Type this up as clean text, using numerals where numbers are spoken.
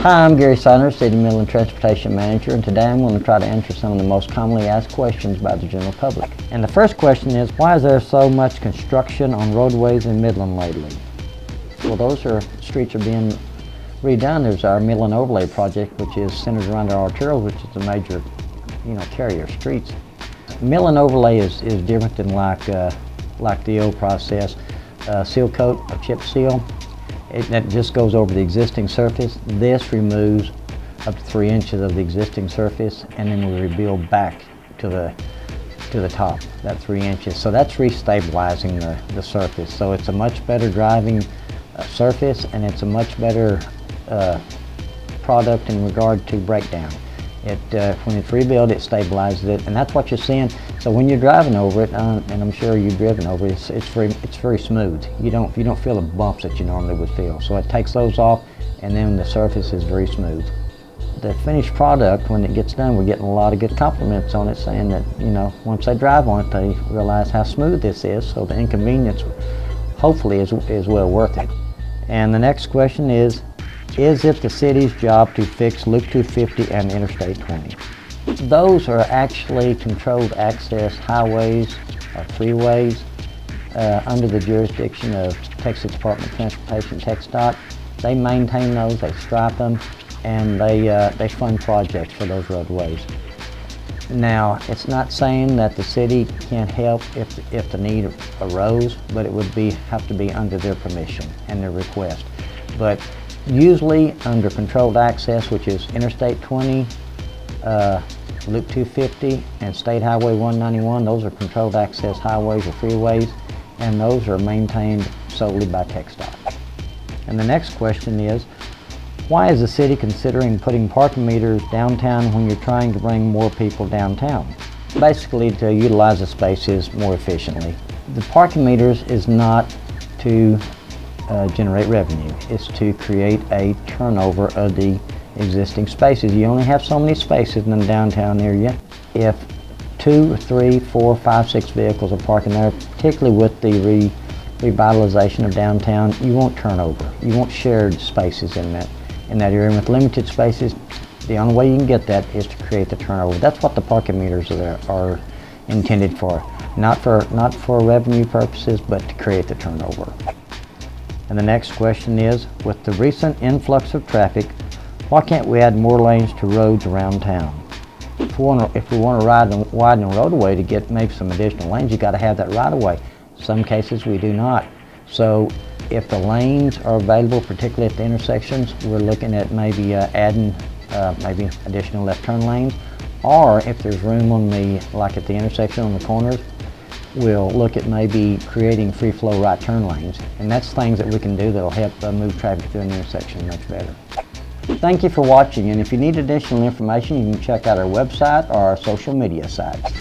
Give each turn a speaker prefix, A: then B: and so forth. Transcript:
A: Hi, I'm Gary Saunders, City Midland Transportation Manager, and today I'm going to try to answer some of the most commonly asked questions by the general public. And the first question is, why is there so much construction on roadways in Midland lately? Well, those streets are being redone. There's our Midland Overlay project, which is centered around our arterials, which is the major, carrier streets. Midland Overlay is different than like the old process. Seal coat, a chip seal. That just goes over the existing surface. This removes up to 3 inches of the existing surface, and then we rebuild back to the top, that 3 inches. So that's restabilizing the surface. So it's a much better driving surface, and it's a much better product in regard to breakdown. When it's rebuilt, it stabilizes it, and that's what you're seeing. So when you're driving over it, and I'm sure you've driven over it, it's very smooth. You don't feel the bumps that you normally would feel. So it takes those off, and then the surface is very smooth. The finished product, when it gets done, we're getting a lot of good compliments on it, saying that once they drive on it, they realize how smooth this is. So the inconvenience, hopefully, is well worth it. And the next question is it the city's job to fix Loop 250 and Interstate 20? Those are actually controlled access highways or freeways under the jurisdiction of Texas Department of Transportation, TxDOT. They maintain those, they stripe them, and they fund projects for those roadways. Now, it's not saying that the city can't help if the need arose, but it would have to be under their permission and their request. But usually under controlled access, which is Interstate 20, Loop 250, and State Highway 191, those are controlled access highways or freeways, and those are maintained solely by TxDOT. And the next question is, why is the city considering putting parking meters downtown when you're trying to bring more people downtown? Basically, to utilize the spaces more efficiently. The parking meters is not to generate revenue. It's to create a turnover of the existing spaces. You only have so many spaces in the downtown area. If 2, 3, 4, 5, 6 vehicles are parking there, particularly with the revitalization of downtown, you won't turnover. You won't shared spaces in that area. And with limited spaces, the only way you can get that is to create the turnover. That's what the parking meters are intended for. Not for revenue purposes, but to create the turnover. And the next question is, with the recent influx of traffic, why can't we add more lanes to roads around town? If we want to widen the roadway to get maybe some additional lanes, you got to have that right of way. Some cases we do not. So if the lanes are available, particularly at the intersections, we're looking at maybe adding maybe additional left turn lanes, or if there's room like at the intersection on the corners, we'll look at maybe creating free flow right turn lanes. And that's things that we can do that'll help move traffic through an intersection much better. Thank you for watching, and if you need additional information, you can check out our website or our social media sites.